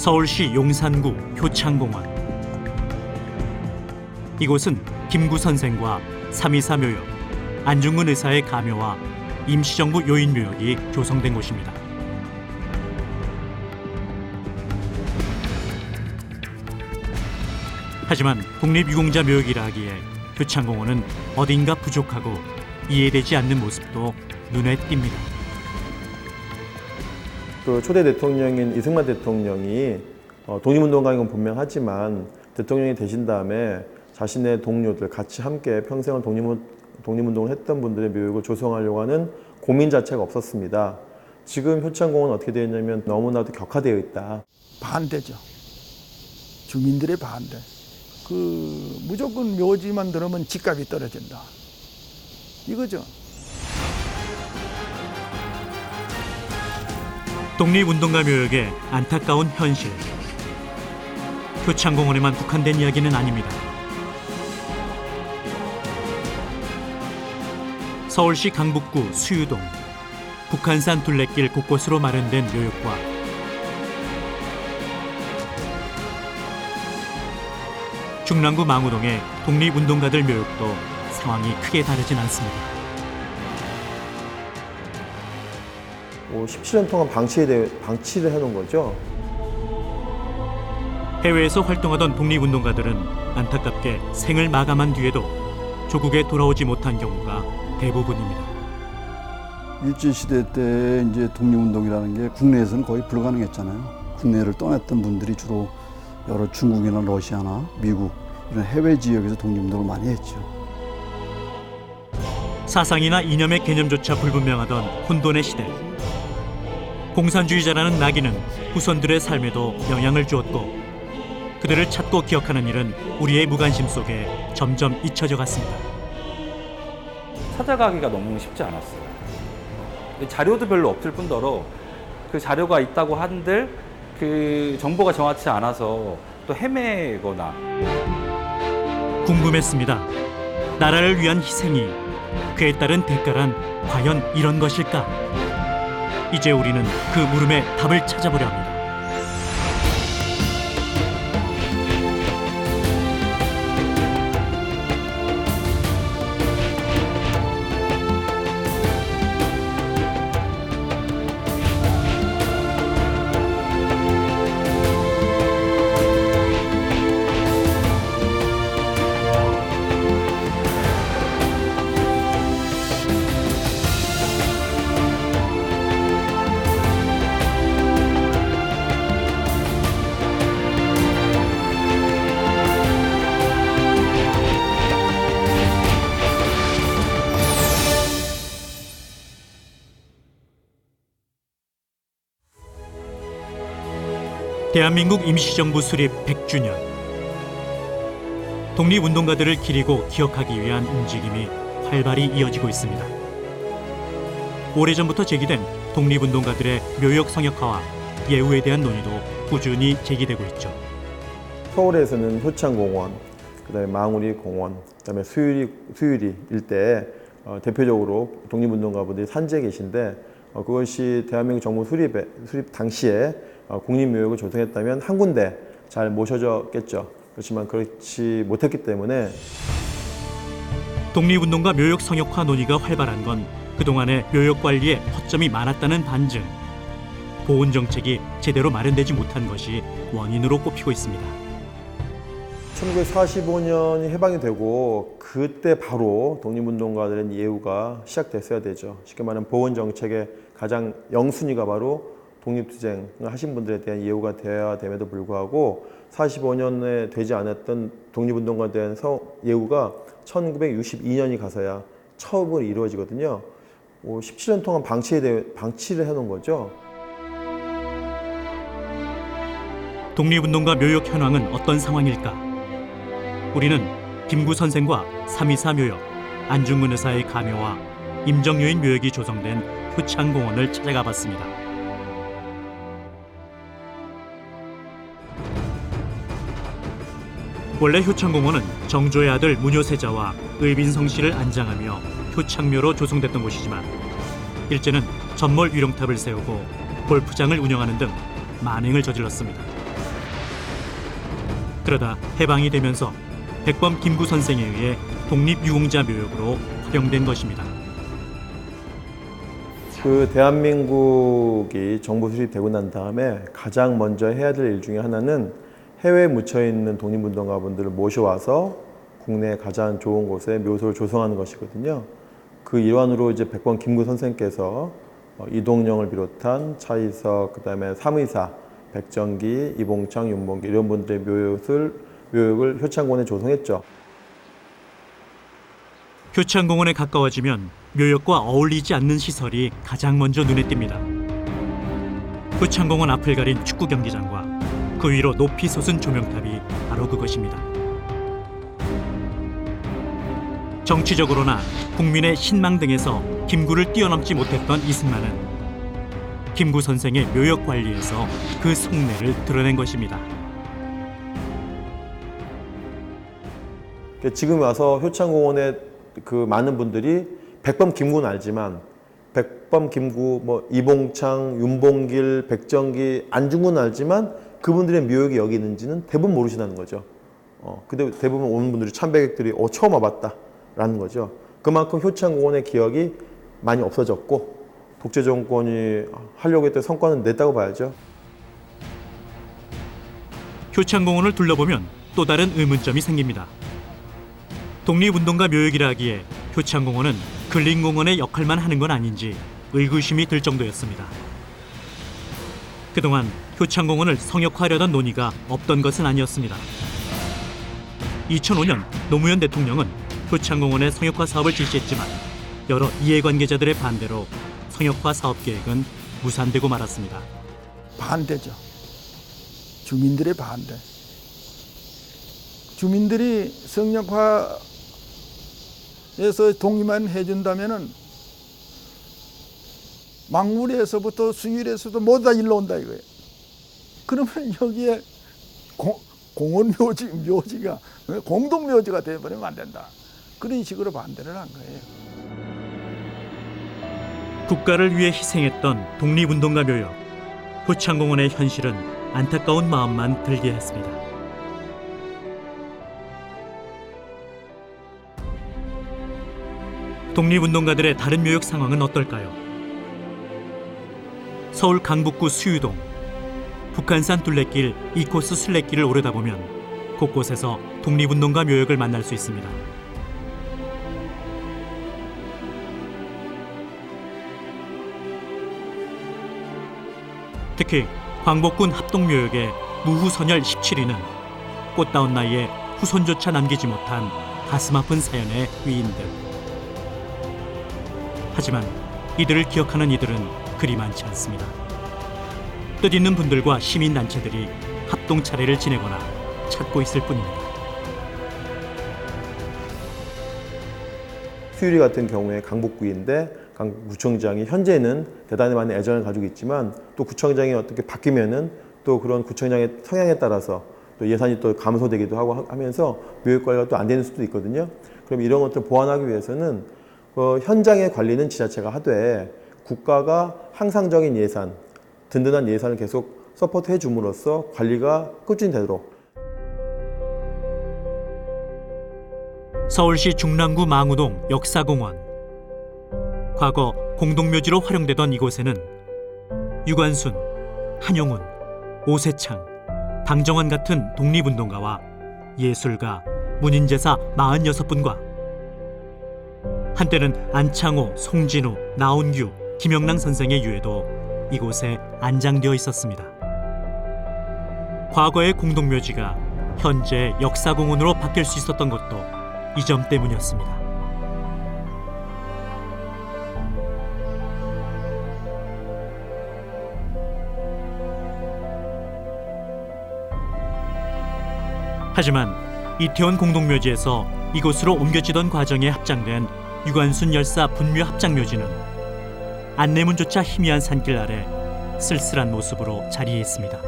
서울시 용산구 효창공원. 이곳은 김구 선생과 3.24 묘역, 안중근 의사의 가묘와 임시정부 요인 묘역이 조성된 곳입니다. 하지만 독립유공자 묘역이라 하기에 효창공원은 어딘가 부족하고 이해되지 않는 모습도 눈에 띕니다. 그 초대 대통령인 이승만 대통령이 독립운동가인 건 분명하지만 대통령이 되신 다음에 자신의 동료들 같이 함께 평생을 독립운동을 했던 분들의 묘역을 조성하려고 하는 고민 자체가 없었습니다. 지금 효창공원은 어떻게 되어 있냐면 너무나도 격화되어 있다. 반대죠. 주민들의 반대. 무조건 묘지만 들으면 집값이 떨어진다. 이거죠. 독립운동가 묘역의 안타까운 현실. 효창공원에만 국한된 이야기는 아닙니다. 서울시 강북구 수유동, 북한산 둘레길 곳곳으로 마련된 묘역과 중랑구 망우동의 독립운동가들 묘역도 상황이 크게 다르진 않습니다. 17년 동안 방치를 해놓은 거죠. 해외에서 활동하던 독립운동가들은 안타깝게 생을 마감한 뒤에도 조국에 돌아오지 못한 경우가 대부분입니다. 일제시대 때 이제 독립운동이라는 게 국내에서는 거의 불가능했잖아요. 국내를 떠났던 분들이 주로 여러 중국이나 러시아나 미국 이런 해외 지역에서 독립운동을 많이 했죠. 사상이나 이념의 개념조차 불분명하던 혼돈의 시대. 공산주의자라는 낙인은 후손들의 삶에도 영향을 주었고 그들을 찾고 기억하는 일은 우리의 무관심 속에 점점 잊혀져 갔습니다. 찾아가기가 너무 쉽지 않았어요. 자료도 별로 없을 뿐더러 그 자료가 있다고 한들 그 정보가 정확치 않아서 또 헤매거나. 궁금했습니다. 나라를 위한 희생이 그에 따른 대가란 과연 이런 것일까? 이제 우리는 그 물음에 답을 찾아보려 합니다. 대한민국 임시정부 수립 100주년. 독립운동가들을 기리고 기억하기 위한 움직임이 활발히 이어지고 있습니다. 오래전부터 제기된 독립운동가들의 묘역 성역화와 예우에 대한 논의도 꾸준히 제기되고 있죠. 서울에서는 효창공원, 그다음에 망우리 공원, 그다음에 수유리 일대에 대표적으로 독립운동가분들이 산재해 계신데 그것이 대한민국 정부 수립 당시에 국립묘역을 조성했다면 한 군데 잘 모셔졌겠죠. 그렇지만 그렇지 못했기 때문에 독립운동가 묘역 성역화 논의가 활발한 건 그동안의 묘역 관리에 허점이 많았다는 반증. 보훈 정책이 제대로 마련되지 못한 것이 원인으로 꼽히고 있습니다. 1945년이 해방이 되고 그때 바로 독립운동가들의 예우가 시작됐어야 되죠. 쉽게 말하면 보훈 정책의 가장 영순위가 바로 독립투쟁을 하신 분들에 대한 예우가 되어야 됨에도 불구하고 45년에 되지 않았던 독립운동가에 대한 예우가 1962년이 가서야 처음으로 이루어지거든요. 17년 동안 방치를 해놓은 거죠. 독립운동가 묘역 현황은 어떤 상황일까? 우리는 김구 선생과 3.24 묘역, 안중근 의사의 가묘와 임정요인 묘역이 조성된 효창공원을 찾아가 봤습니다. 원래 효창공원은 정조의 아들 문효세자와 의빈성 씨를 안장하며 효창묘로 조성됐던 곳이지만 일제는 전몰 위령탑을 세우고 골프장을 운영하는 등 만행을 저질렀습니다. 그러다 해방이 되면서 백범 김구 선생에 의해 독립유공자 묘역으로 활용된 것입니다. 그 대한민국이 정부 수립되고 난 다음에 가장 먼저 해야 될 일 중에 하나는 해외에 묻혀 있는 독립운동가분들을 모셔와서 국내 가장 좋은 곳에 묘소를 조성하는 것이거든요. 그 일환으로 이제 백범 김구 선생께서 이동영을 비롯한 차이석, 그다음에 삼의사, 백정기, 이봉창, 윤봉길 이런 분들의 묘역을 효창공원에 조성했죠. 효창공원에 가까워지면 묘역과 어울리지 않는 시설이 가장 먼저 눈에 띕니다. 효창공원 앞을 가린 축구 경기장과 그 위로 높이 솟은 조명탑이 바로 그것입니다. 정치적으로나 국민의 신망 등에서 김구를 뛰어넘지 못했던 이승만은 김구 선생의 묘역 관리에서 그 속내를 드러낸 것입니다. 지금 와서 효창공원에 그 많은 분들이 백범 김구는 알지만 백범 김구, 뭐 이봉창, 윤봉길, 백정기, 안중근은 알지만 그분들의 묘역이 여기 있는지는 대부분 모르시다는 거죠. 근데 대부분 오는 분들이 참배객들이 처음 와봤다라는 거죠. 그만큼 효창공원의 기억이 많이 없어졌고 독재 정권이 하려고 했던 성과는 냈다고 봐야죠. 효창공원을 둘러보면 또 다른 의문점이 생깁니다. 독립운동가 묘역이라 하기에 효창공원은 근린공원의 역할만 하는 건 아닌지 의구심이 들 정도였습니다. 그동안 효창공원을 성역화하려던 논의가 없던 것은 아니었습니다. 2005년 노무현 대통령은 효창공원의 성역화 사업을 실시했지만 여러 이해관계자들의 반대로 성역화 사업 계획은 무산되고 말았습니다. 반대죠. 주민들의 반대. 주민들이 성역화에서 동의만 해준다면은 망우리에서부터 수유리에서도 모두 다 일로 온다 이거예요. 그러면 여기에 공원 묘지가 공동 묘지가 되어버리면 안 된다. 그런 식으로 반대를 한 거예요. 국가를 위해 희생했던 독립운동가 묘역, 효창공원의 현실은 안타까운 마음만 들게 했습니다. 독립운동가들의 다른 묘역 상황은 어떨까요? 서울 강북구 수유동, 북한산 둘레길 2코스 순례길을 오르다 보면 곳곳에서 독립운동가 묘역을 만날 수 있습니다. 특히 광복군 합동묘역의 무후선열 17위는 꽃다운 나이에 후손조차 남기지 못한 가슴 아픈 사연의 위인들. 하지만 이들을 기억하는 이들은 그리 많지 않습니다. 뜻있는 분들과 시민단체들이 합동 차례를 지내거나 찾고 있을 뿐입니다. 수유리 같은 경우에 강북구인데 강북구청장이 현재는 대단히 많은 애정을 가지고 있지만 또 구청장이 어떻게 바뀌면은 또 그런 구청장의 성향에 따라서 또 예산이 또 감소되기도 하고 하면서 묘역 관리가 또 안 되는 수도 있거든요. 그럼 이런 것들을 보완하기 위해서는 현장의 관리는 지자체가 하되 국가가 항상적인 예산, 든든한 예산을 계속 서포트해 줌으로써 관리가 꾸준히 되도록. 서울시 중랑구 망우동 역사공원. 과거 공동묘지로 활용되던 이곳에는 유관순, 한용운, 오세창, 방정환 같은 독립운동가와 예술가, 문인제사 46분과 한때는 안창호, 송진우, 나온규, 김영랑 선생의 유해도 이곳에 안장되어 있었습니다. 과거의 공동묘지가 현재 역사공원으로 바뀔 수 있었던 것도 이 점 때문이었습니다. 하지만 이태원 공동묘지에서 이곳으로 옮겨지던 과정에 합장된 유관순 열사 분묘 합장묘지는 안내문조차 희미한 산길 아래 쓸쓸한 모습으로 자리해 있습니다.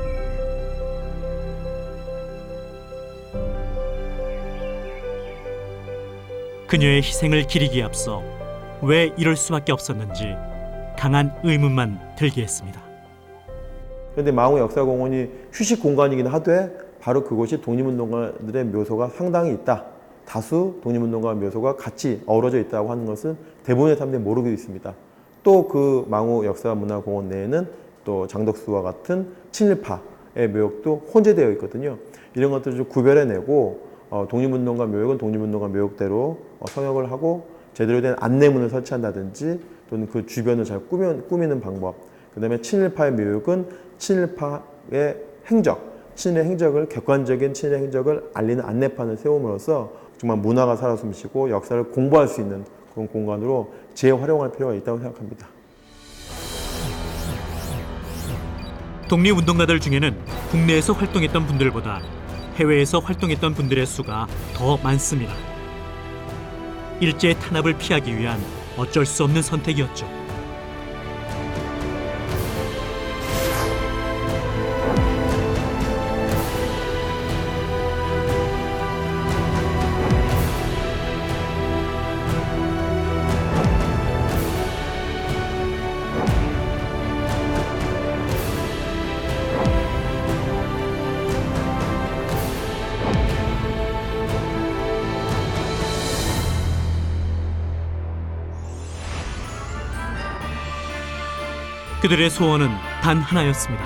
그녀의 희생을 기리기에 앞서 왜 이럴 수밖에 없었는지 강한 의문만 들게 했습니다. 그런데 망우 역사공원이 휴식 공간이긴 하되 바로 그곳이 독립운동가들의 묘소가 상당히 있다. 다수 독립운동가 묘소가 같이 어우러져 있다고 하는 것은 대부분의 사람들이 모르고 있습니다. 또 그 망우 역사문화공원 내에는 또 장덕수와 같은 친일파의 묘역도 혼재되어 있거든요. 이런 것들을 좀 구별해내고 독립운동가 묘역은 독립운동가 묘역대로 성역을 하고 제대로 된 안내문을 설치한다든지 또는 그 주변을 잘 꾸미는 방법, 그 다음에 친일파의 묘역은 친일파의 행적, 친일의 행적을 객관적인 친일의 행적을 알리는 안내판을 세움으로써 정말 문화가 살아 숨쉬고 역사를 공부할 수 있는 그런 공간으로 재활용할 필요가 있다고 생각합니다. 독립운동가들 중에는 국내에서 활동했던 분들보다 해외에서 활동했던 분들의 수가 더 많습니다. 일제의 탄압을 피하기 위한 어쩔 수 없는 선택이었죠. 그들의 소원은 단 하나였습니다.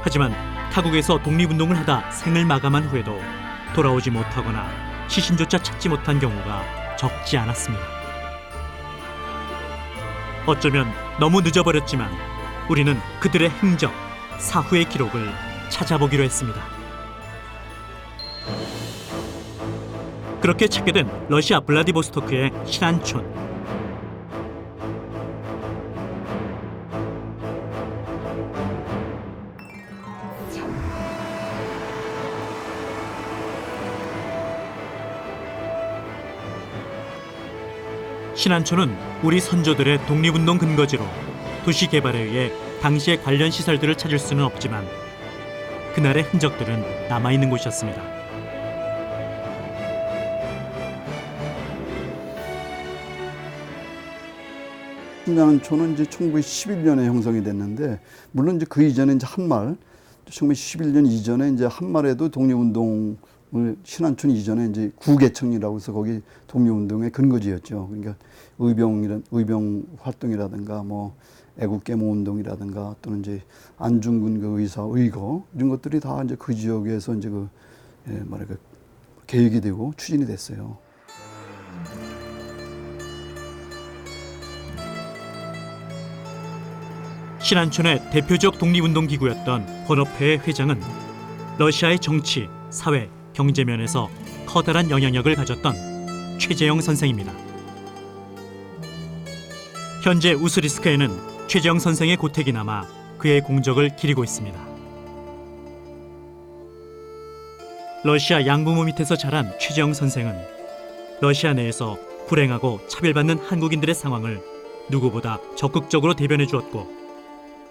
하지만 타국에서 독립운동을 하다 생을 마감한 후에도 돌아오지 못하거나 시신조차 찾지 못한 경우가 적지 않았습니다. 어쩌면 너무 늦어버렸지만 우리는 그들의 행적, 사후의 기록을 찾아보기로 했습니다. 그렇게 찾게 된 러시아 블라디보스토크의 신안촌. 신안촌은 우리 선조들의 독립운동 근거지로 도시 개발에 의해 당시의 관련 시설들을 찾을 수는 없지만 그날의 흔적들은 남아있는 곳이었습니다. 신안촌은 이제 1911년에 형성이 됐는데, 물론 이제 그 이전에 이제 한말, 1911년 이전에 이제 한말에도 독립운동을 신안촌 이전에 이제 구계청이라고 해서 거기 독립운동의 근거지였죠. 그러니까 의병 활동이라든가 뭐 애국계모 운동이라든가 또는 이제 안중근 그 의사 의거 이런 것들이 다 이제 그 지역에서 이제 그 뭐랄까 계획이 되고 추진이 됐어요. 신안촌의 대표적 독립운동 기구였던 권업회의 회장은 러시아의 정치, 사회, 경제 면에서 커다란 영향력을 가졌던 최재형 선생입니다. 현재 우스리스크에는 최재형 선생의 고택이 남아 그의 공적을 기리고 있습니다. 러시아 양부모 밑에서 자란 최재형 선생은 러시아 내에서 불행하고 차별받는 한국인들의 상황을 누구보다 적극적으로 대변해 주었고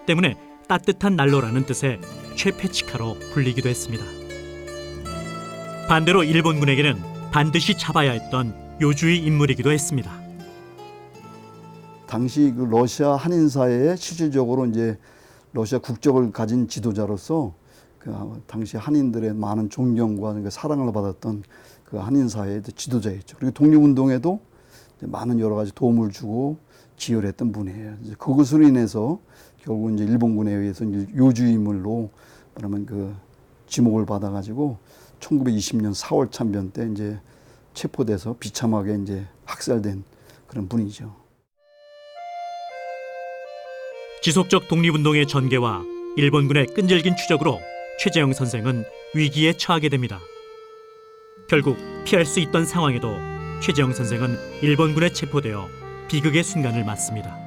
때문에 따뜻한 난로라는 뜻의 최페치카로 불리기도 했습니다. 반대로 일본군에게는 반드시 잡아야 했던 요주의 인물이기도 했습니다. 당시 그 러시아 한인 사회에 실질적으로 이제 러시아 국적을 가진 지도자로서 그 당시 한인들의 많은 존경과 그 사랑을 받았던 그 한인 사회의 지도자였죠. 그리고 독립운동에도 많은 여러 가지 도움을 주고 기여했던 분이에요. 이제 그것으로 인해서 결국 이제 일본군에 의해서 이제 요주인물로 그러면 그 지목을 받아가지고 1920년 4월 참변 때 이제 체포돼서 비참하게 이제 학살된 그런 분이죠. 지속적 독립운동의 전개와 일본군의 끈질긴 추적으로 최재형 선생은 위기에 처하게 됩니다. 결국 피할 수 있던 상황에도 최재형 선생은 일본군에 체포되어 비극의 순간을 맞습니다.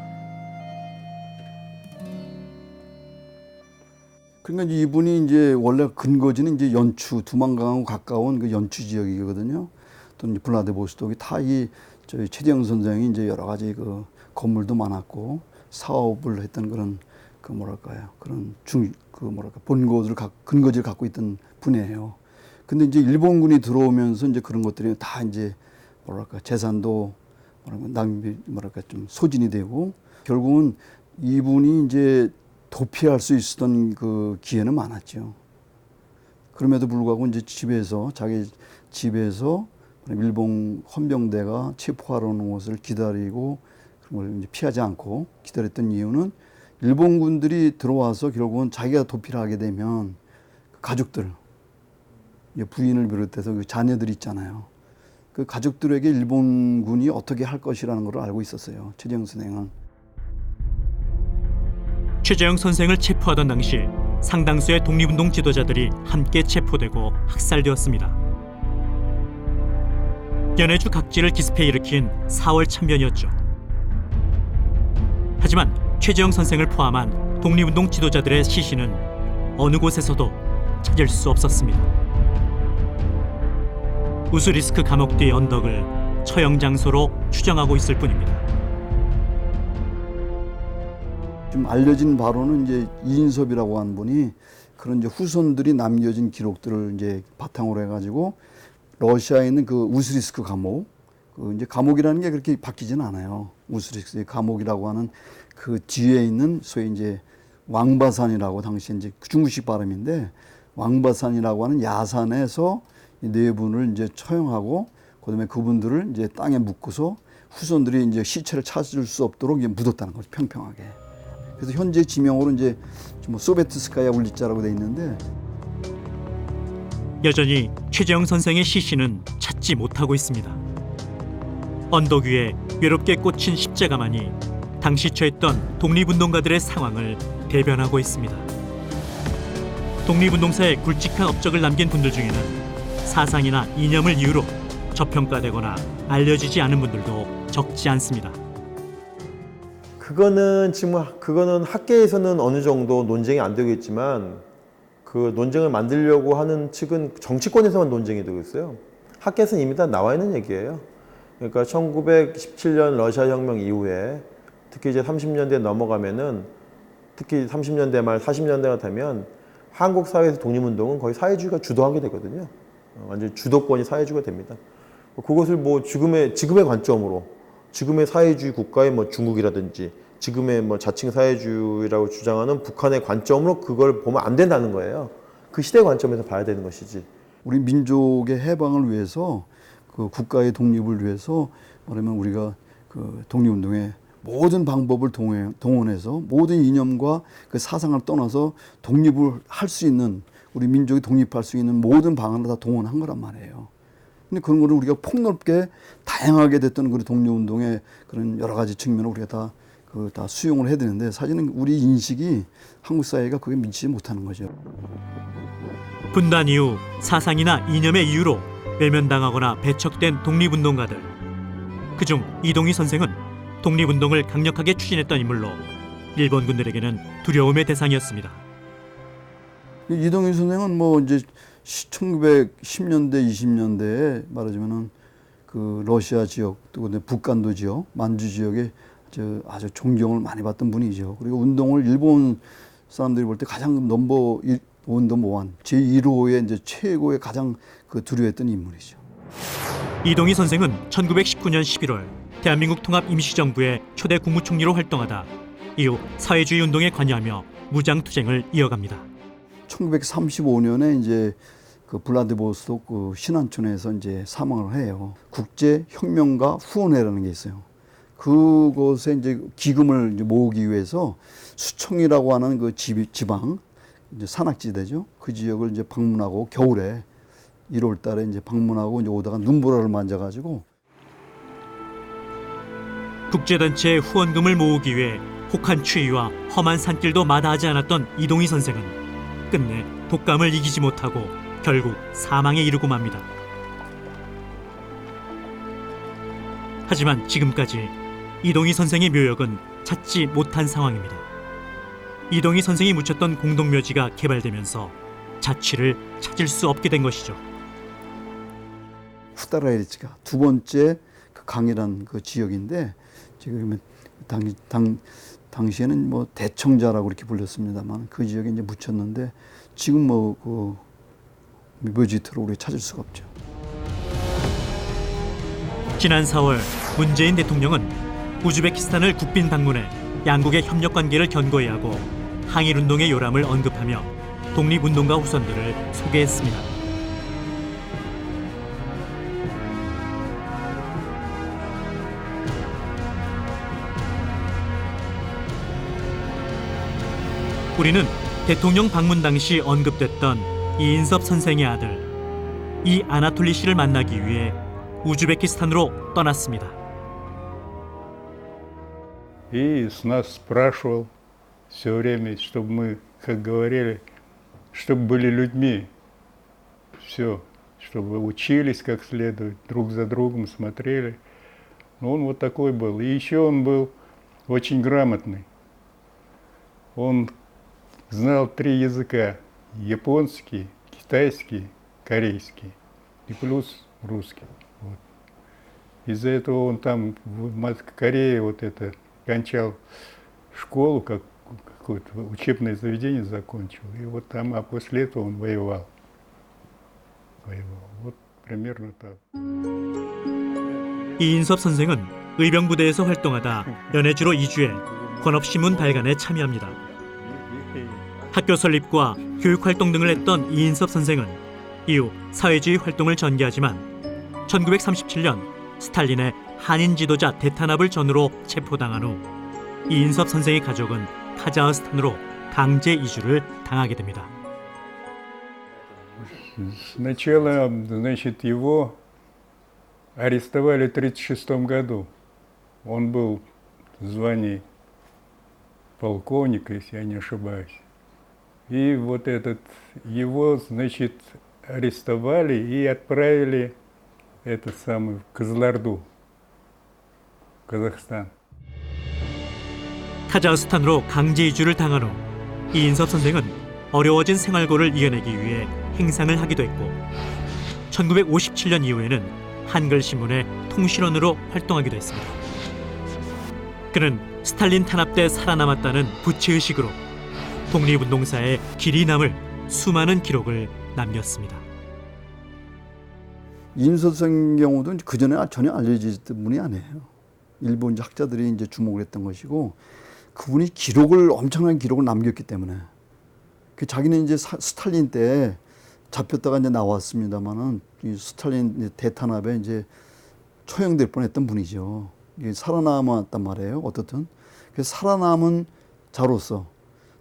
그러니까 이분이 이제 원래 근거지는 이제 연추, 두만강하고 가까운 그 연추 지역이거든요. 또는 블라디보스톡이 다 이 저희 최재형 선생이 이제 여러 가지 그 건물도 많았고 사업을 했던 그런 그 뭐랄까요 그런 본고를 근거지를 갖고 있던 분이에요. 근데 이제 일본군이 들어오면서 이제 그런 것들이 다 이제 뭐랄까 재산도 낭비 좀 소진이 되고 결국은 이분이 이제 도피할 수 있었던 그 기회는 많았죠. 그럼에도 불구하고 이제 자기 집에서 일본 헌병대가 체포하러 오는 것을 기다리고 그런 걸 이제 피하지 않고 기다렸던 이유는 일본군들이 들어와서 결국은 자기가 도피를 하게 되면 가족들, 부인을 비롯해서 그 자녀들 있잖아요. 그 가족들에게 일본군이 어떻게 할 것이라는 걸 알고 있었어요. 최재형 선생은. 최재형 선생을 체포하던 당시 상당수의 독립운동 지도자들이 함께 체포되고 학살되었습니다. 연해주 각지를 기습해 일으킨 4월 참변이었죠. 하지만 최재형 선생을 포함한 독립운동 지도자들의 시신은 어느 곳에서도 찾을 수 없었습니다. 우스리스크 감옥 뒤 언덕을 처형 장소로 추정하고 있을 뿐입니다. 좀 알려진 바로는 이제 이인섭이라고 하는 분이 그런 이제 후손들이 남겨진 기록들을 이제 바탕으로 해가지고 러시아에 있는 그 우스리스크 감옥, 그 이제 감옥이라는 게 그렇게 바뀌지는 않아요. 우스리스크 감옥이라고 하는 그 뒤에 있는 소위 이제 왕바산이라고 당시 이제 중국식 발음인데 왕바산이라고 하는 야산에서 이 네 분을 이제 처형하고 그다음에 그분들을 이제 땅에 묻고서 후손들이 이제 시체를 찾을 수 없도록 이제 묻었다는 거죠. 평평하게. 그래서 현재 지명으로 이제 뭐 소베트스카야 울리자라고 돼 있는데 여전히 최재형 선생의 시신은 찾지 못하고 있습니다. 언덕 위에 외롭게 꽂힌 십자가만이 당시 처했던 독립운동가들의 상황을 대변하고 있습니다. 독립운동사에 굵직한 업적을 남긴 분들 중에는 사상이나 이념을 이유로 저평가되거나 알려지지 않은 분들도 적지 않습니다. 그거는 학계에서는 어느 정도 논쟁이 안 되고 있지만 그 논쟁을 만들려고 하는 측은 정치권에서만 논쟁이 되고 있어요. 학계에서는 이미 다 나와 있는 얘기예요. 그러니까 1917년 러시아 혁명 이후에 특히 이제 30년대 넘어가면은 특히 30년대 말 40년대가 되면 한국 사회에서 독립운동은 거의 사회주의가 주도하게 되거든요. 완전 주도권이 사회주의가 됩니다. 그것을 뭐 지금의 관점으로 지금의 사회주의 국가의 뭐 중국이라든지 지금의 뭐 자칭 사회주의라고 주장하는 북한의 관점으로 그걸 보면 안 된다는 거예요. 그 시대 관점에서 봐야 되는 것이지. 우리 민족의 해방을 위해서 그 국가의 독립을 위해서 말하면 우리가 그 독립운동의 모든 방법을 동원해서 모든 이념과 그 사상을 떠나서 독립을 할 수 있는 우리 민족이 독립할 수 있는 모든 방안을 다 동원한 거란 말이에요. 근데 그런 거를 우리가 폭넓게 다양하게 됐던 그 독립운동의 그런 여러 가지 측면을 우리가 다 수용을 해야 되는데 사실은 우리 인식이 한국 사회가 그게 미치지 못하는 거죠. 분단 이후 사상이나 이념의 이유로 외면당하거나 배척된 독립운동가들. 그중 이동희 선생은 독립운동을 강력하게 추진했던 인물로 일본군들에게는 두려움의 대상이었습니다. 이동희 선생은 뭐 이제 1910년대, 20년대에 말하자면은 그 러시아 지역 또 북간도 지역, 만주 지역에 아주 존경을 많이 받던 분이죠. 그리고 운동을 일본 사람들이 볼 때 가장 넘버 원, 제1호의 이제 최고의 가장 그 두려워했던 인물이죠. 이동희 선생은 1919년 11월 대한민국 통합 임시정부의 초대 국무총리로 활동하다 이후 사회주의 운동에 관여하며 무장투쟁을 이어갑니다. 1935년에 이제 그 블라디보스토크 그 신안촌에서 이제 사망을 해요. 국제혁명가 후원회라는 게 있어요. 그곳에 이제 기금을 이제 모으기 위해서 수청이라고 하는 그 지방 이제 산악지대죠. 그 지역을 이제 방문하고 겨울에 1월 달에 이제 방문하고 이제 오다가 눈보라를 만져가지고 국제단체의 후원금을 모으기 위해 혹한 추위와 험한 산길도 마다하지 않았던 이동희 선생은 끝내 독감을 이기지 못하고 결국 사망에 이르고 맙니다. 하지만 지금까지 이동희 선생의 묘역은 찾지 못한 상황입니다. 이동희 선생이 묻혔던 공동묘지가 개발되면서 자취를 찾을 수 없게 된 것이죠. 후다라이리츠가 두 번째 그 강이란 그 지역인데 지금 당시에는 뭐 대청자라고 이렇게 불렸습니다만 그 지역에 이제 묻혔는데 지금 뭐 그 묘지터로 우리 찾을 수가 없죠. 지난 4월 문재인 대통령은 우즈베키스탄을 국빈 방문해 양국의 협력 관계를 견고히 하고 항일운동의 요람을 언급하며 독립운동가 후손들을 소개했습니다. 우리는 대통령 방문 당시 언급됐던 이인섭 선생의 아들 이 아나톨리 씨를 만나기 위해 우즈베키스탄으로 떠났습니다. И с нас спрашивал все время, чтобы мы, как говорили, чтобы были людьми. Все, чтобы учились как следует, друг за другом смотрели. Но он вот такой был. И еще он был очень грамотный. Он знал 3 языка: японский, китайский, корейский и плюс русский. Вот. Из-за этого он там в Корее вот это кончал школу, какое-то учебное заведение закончил. И вот там, а после этого он воевал. Вот примерно так. 이인섭 선생은 의병부대에서 활동하다 연해주로 이주해 권업신문 발간에 참여합니다. 학교 설립과 교육활동 등을 했던 이인섭 선생은 이후 사회주의 활동을 전개하지만 1937년 스탈린의 한인 지도자 대탄압을 전후로 체포당한 후 이인섭 선생의 가족은 카자흐스탄으로 강제 이주를 당하게 됩니다. Сначала, значит, его арестовали в 1936 году. Он был в звании полковника, если я не ошибаюсь. И вот его, значит, арестовали и отправили в Кызылорду, в Казахстан. 카자흐스탄으로 강제 이주를 당한 후 이인섭 선생은 어려워진 생활고를 이겨내기 위해 행상을 하기도 했고 1957년 이후에는 한글신문의 통신원으로 활동하기도 했습니다. 그는 스탈린 탄압 때 살아남았다는 부채의식으로 독립운동사에 길이 남을 수많은 기록을 남겼습니다. 이인섭 선생 경우도 그 전에 전혀 알려지던 분이 아니에요. 일부 이제 학자들이 이제 주목을 했던 것이고 그분이 엄청난 기록을 남겼기 때문에 그 자기는 이제 스탈린 때 잡혔다가 이제 나왔습니다만은 이 스탈린 대탄압에 이제 처형될 뻔했던 분이죠. 살아남았단 말이에요. 어떻든 그래서 살아남은 자로서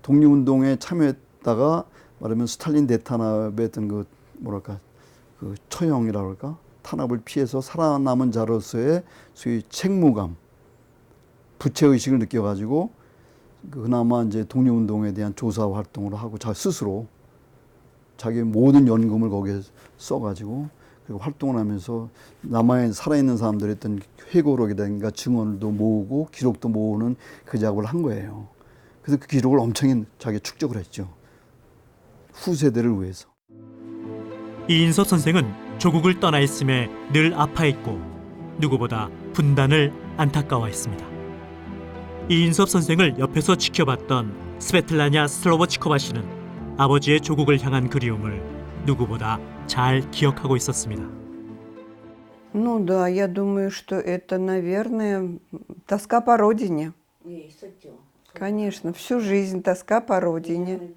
독립운동에 참여했다가 말하면 스탈린 대탄압의 어떤 그 처형이라고 할까? 탄압을 피해서 살아남은 자로서의 소위 책무감, 부채의식을 느껴가지고 그나마 이제 독립운동에 대한 조사 활동을 하고 스스로 자기 모든 연금을 거기에 써가지고 그리고 활동을 하면서 남아에 살아있는 사람들의 어떤 회고록이라든가 증언도 모으고 기록도 모으는 그 작업을 한 거예요. 그래서 그 기록을 엄청 자기 축적을 했죠. 후세대를 위해서. 이인섭 선생은 조국을 떠나 있음에 늘 아파했고 누구보다 분단을 안타까워했습니다. 이인섭 선생을 옆에서 지켜봤던 스베틀라냐 슬로보치코바 씨는 아버지의 조국을 향한 그리움을 누구보다 잘 기억하고 있었습니다. Ну да, я думаю, что это, наверное, тоска по родине. Конечно, всю жизнь тоска по родине.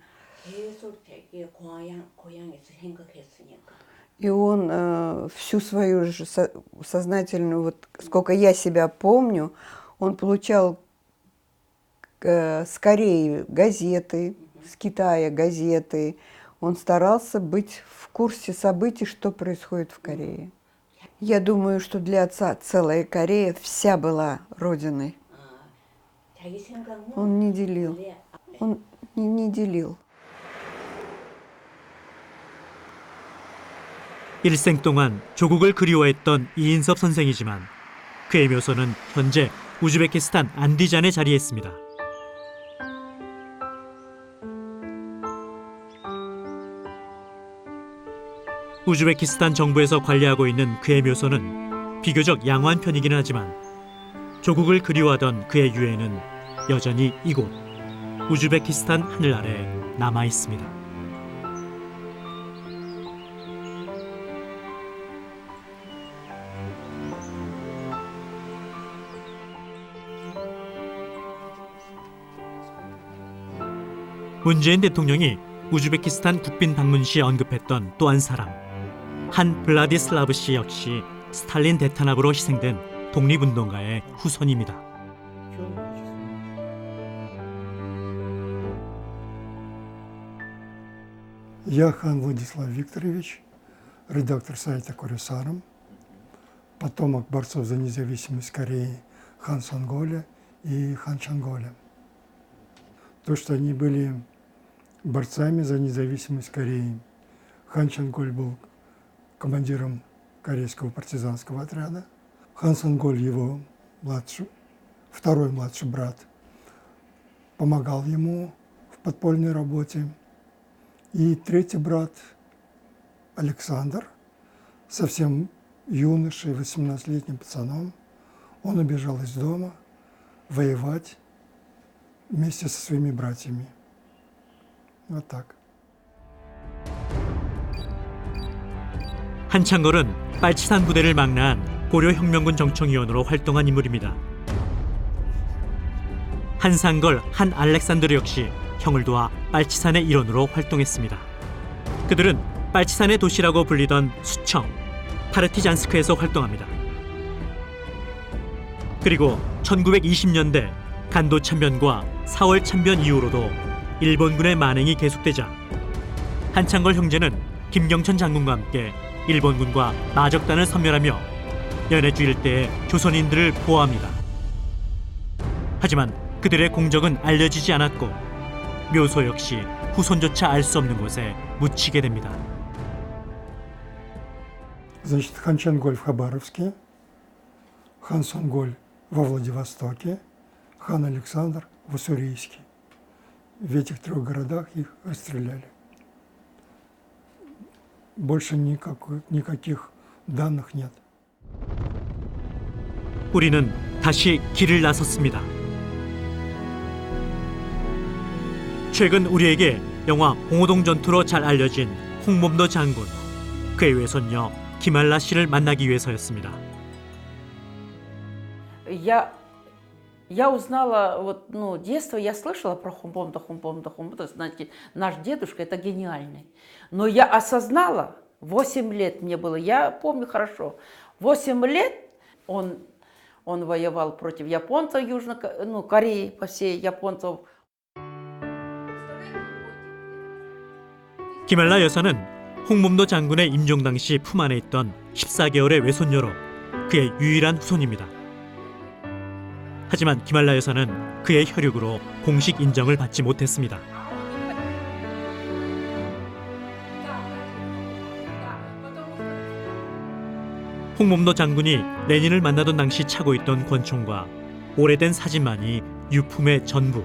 И он всю свою же сознательную, вот сколько я себя помню, он получал с Кореи газеты, с Китая газеты. Он старался быть в курсе событий, что происходит в Корее. Я думаю, что для отца целая Корея вся была родиной. Он не делил. Он не делил. 일생 동안 조국을 그리워했던 이인섭 선생이지만 그의 묘소는 현재 우즈베키스탄 안디잔에 자리했습니다. 우즈베키스탄 정부에서 관리하고 있는 그의 묘소는 비교적 양호한 편이기는 하지만 조국을 그리워하던 그의 유해는 여전히 이곳 우즈베키스탄 하늘 아래 남아 있습니다. 문재인 대통령이 우즈베키스탄 국빈 방문 시 언급했던 또 한 사람, 한 블라디슬라브 씨 역시 스탈린 대탄압으로 희생된 독립운동가의 후손입니다. Я хан Владислав Викторович, редактор сайта Корюсарам, потомок борцов за независимость Кореи хан Сонголя и хан Чанголя. То, что они были борцами за независимость Кореи. Хан Чанголь был командиром корейского партизанского отряда. Хан Сонголь, его второй младший брат, помогал ему в подпольной работе. И третий брат Александр, совсем юношей, 18-летним пацаном, он убежал из дома воевать вместе со своими братьями. Вот так. 한창걸은 빨치산 부대를 망라한 고려혁명군 정청위원으로 활동한 인물입니다. 한상걸, 한 알렉산드르 역시 형을 도와 빨치산의 일원으로 활동했습니다. 그들은 빨치산의 도시라고 불리던 수청, 파르티잔스크에서 활동합니다. 그리고 1920년대 간도 참변과 4월 참변 이후로도 일본군의 만행이 계속되자 한창걸 형제는 김경천 장군과 함께 일본군과 나적단을 섬멸하며 연해주 일대의 조선인들을 보호합니다. 하지만 그들의 공적은 알려지지 않았고 묘소 역시 후손조차 알 수 없는 곳에 묻히게 됩니다. Значит, хан Чанголь в Хабаровске, хан Сонголь во Владивостоке, хан Александр в Уссурийске. В этих трех городах их расстреляли. Больше никаких данных нет. 우리는 다시 길을 나섰습니다. 최근 우리에게 영화 봉오동 전투로 잘 알려진 홍범도 장군, 그의 외손녀 김알라 씨를 만나기 위해서였습니다. Я узнала, вот, детство я слышала про Хумбомда, знаете, наш дедушка, это гениальный. Но я осознала, 8 лет мне было, я помню хорошо, 8 лет он воевал против японцев, Кореи, по всей японцев. 김알라 여사는 홍범도 장군의 임종 당시 품 안에 있던 14개월의 외손녀로 그의 유일한 후손입니다. 하지만 김알라 여사는 그의 혈육으로 공식 인정을 받지 못했습니다. 홍범도 장군이 레닌을 만나던 당시 차고 있던 권총과 오래된 사진만이 유품의 전부.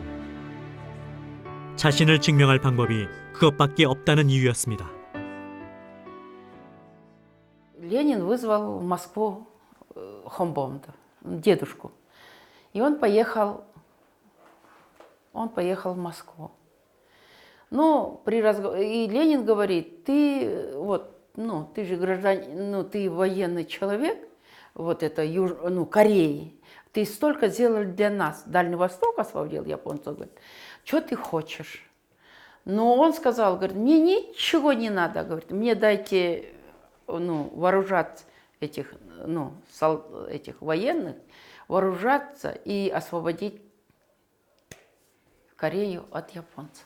자신을 증명할 방법이 그것밖에 없다는 이유였습니다. Ленин вызвал в Москву Хумбомда, дедушку. И он поехал в Москву. И Ленин говорит, ты же гражданин, ты военный человек, Кореи. Ты столько сделал для нас. Дальний Восток освободил японцев, говорит, что ты хочешь? Но он сказал, говорит, мне ничего не надо, говорит, мне дайте вооружать этих военных, вооружаться и освободить Корею от японцев.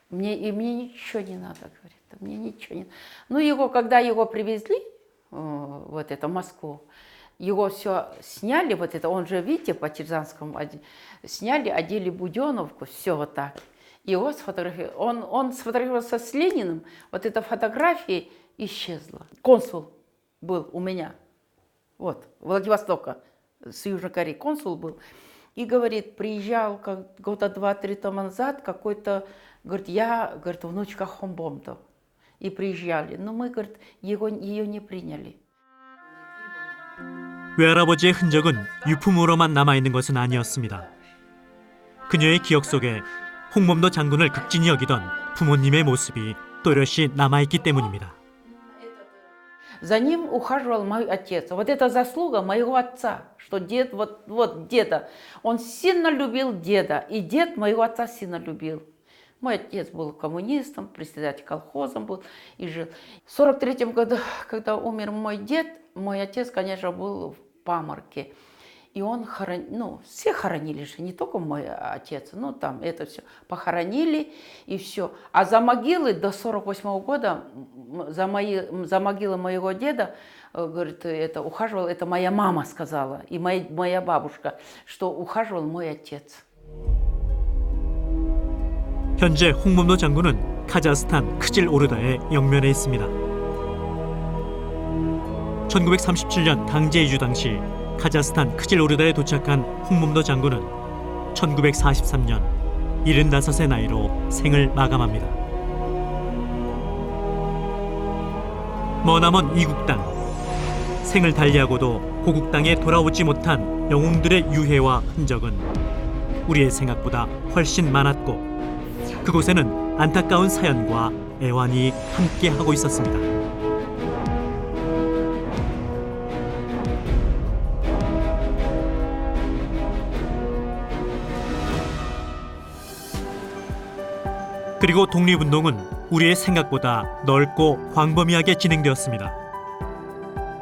Мне ничего не надо, говорит, мне ничего не надо. Когда его привезли в Москву, его все сняли, он же, видите, по партизанскому сняли, одели буденовку, все вот так. Его сфотографировали, он сфотографировался с Лениным, эта фотография исчезла. Консул был у меня, Владивостока, с Южной Кореи консул был. И, говорит, приезжал года 2-3 тому назад какой-то, говорит, внучка Хумбомдов. И приезжали, но мы, говорит, ее не приняли. 외할아버지의 흔적은 유품으로만 남아있는 것은 아니었습니다. 그녀의 기억 속에 홍범도 장군을 극진히 여기던 부모님의 모습이 또렷이 남아있기 때문입니다. За ним ухаживал мой отец. Это заслуга моего отца, что дед, деда. Он сильно любил деда, и дед моего отца сильно любил. Мой отец был коммунистом, председатель колхозом был и жил. В 1943 году, когда умер мой дед, мой отец, конечно, был в Паморке. И он все хоронили же, не только мой отец, там это все похоронили и все. А за могилы до 1948 года, за могилы моего деда, говорит, это ухаживал, это моя мама сказала, и моя бабушка, что ухаживал мой отец. 현재 홍범도 장군은 카자흐스탄 크질오르다에 영면해 있습니다. 1937년 강제 이주 당시 카자흐스탄 크질오르다에 도착한 홍범도 장군은 1943년 75세 나이로 생을 마감합니다. 머나먼 이국 땅, 생을 달리하고도 고국 땅에 돌아오지 못한 영웅들의 유해와 흔적은 우리의 생각보다 훨씬 많았고 그곳에는 안타까운 사연과 애환이 함께하고 있었습니다. 그리고 독립운동은 우리의 생각보다 넓고 광범위하게 진행되었습니다.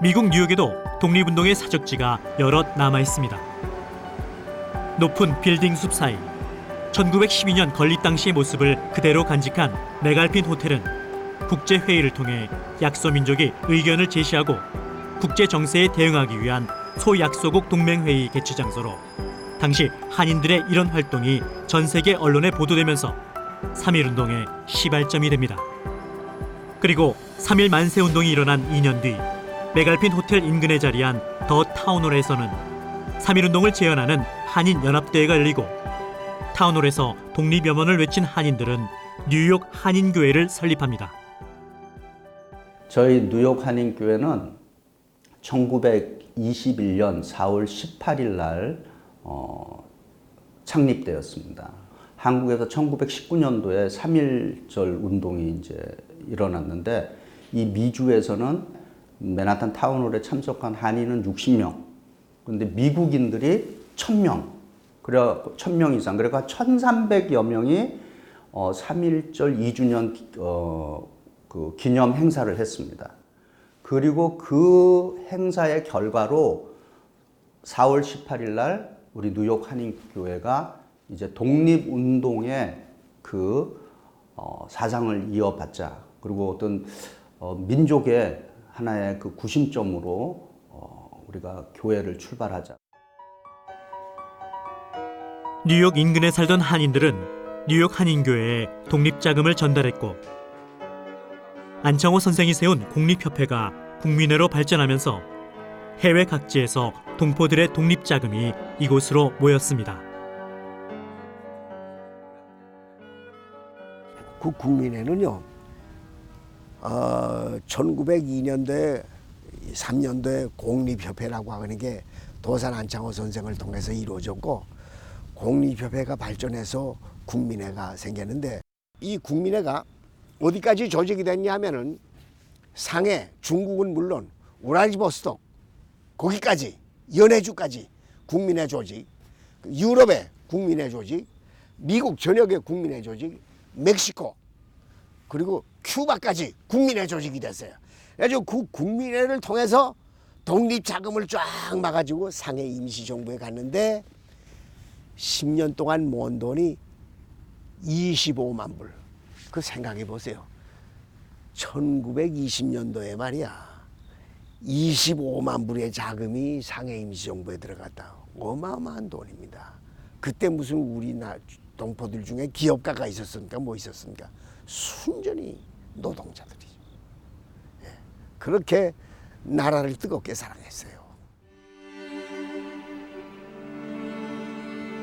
미국 뉴욕에도 독립운동의 사적지가 여럿 남아 있습니다. 높은 빌딩 숲 사이 1912년 건립 당시의 모습을 그대로 간직한 메갈핀 호텔은 국제회의를 통해 약소민족이 의견을 제시하고 국제 정세에 대응하기 위한 소약소국 동맹회의 개최 장소로 당시 한인들의 이런 활동이 전 세계 언론에 보도되면서 3.1운동의 시발점이 됩니다. 그리고 3.1 만세운동이 일어난 2년 뒤 메갈핀 호텔 인근에 자리한 더 타운홀에서는 3.1운동을 재현하는 한인연합대회가 열리고 타운홀에서 독립염원을 외친 한인들은 뉴욕 한인교회를 설립합니다. 저희 뉴욕 한인교회는 1921년 4월 18일 날 창립되었습니다. 한국에서 1919년도에 3.1절 운동이 이제 일어났는데 이 미주에서는 맨하탄 타운홀에 참석한 한인은 60명. 근데 미국인들이 1,000명. 그래 1,000명 이상. 그러니까 1,300여 명이 3.1절 2주년 그 기념 행사를 했습니다. 그리고 그 행사의 결과로 4월 18일 날 우리 뉴욕 한인교회가 이제 독립운동의 그 사상을 이어받자. 그리고 어떤 민족의 하나의 그 구심점으로 우리가 교회를 출발하자. 뉴욕 인근에 살던 한인들은 뉴욕 한인교회에 독립자금을 전달했고 안창호 선생이 세운 공립협회가 국민회로 발전하면서 해외 각지에서 동포들의 독립자금이 이곳으로 모였습니다. 그 국민회는요, 1902년도에 3년도에 공립협회라고 하는 게 도산 안창호 선생을 통해서 이루어졌고 공립협회가 발전해서 국민회가 생겼는데 이 국민회가 어디까지 조직이 됐냐 하면은 상해, 중국은 물론 우라지보스톡 거기까지 연해주까지 국민회 조직, 유럽의 국민회 조직, 미국 전역의 국민회 조직, 멕시코 그리고 큐바까지 국민회 조직이 됐어요. 그래서 그 국민회를 통해서 독립자금을 쫙 막아주고 상해 임시정부에 갔는데 10년 동안 모은 돈이 25만 불. 그 생각해 보세요. 1920년도에 말이야 25만 불의 자금이 상해 임시정부에 들어갔다. 어마어마한 돈입니다. 그때 무슨 우리 동포들 중에 기업가가 있었습니까? 뭐 있었습니까? 순전히 노동자들이죠. 예. 그렇게 나라를 뜨겁게 사랑했어요.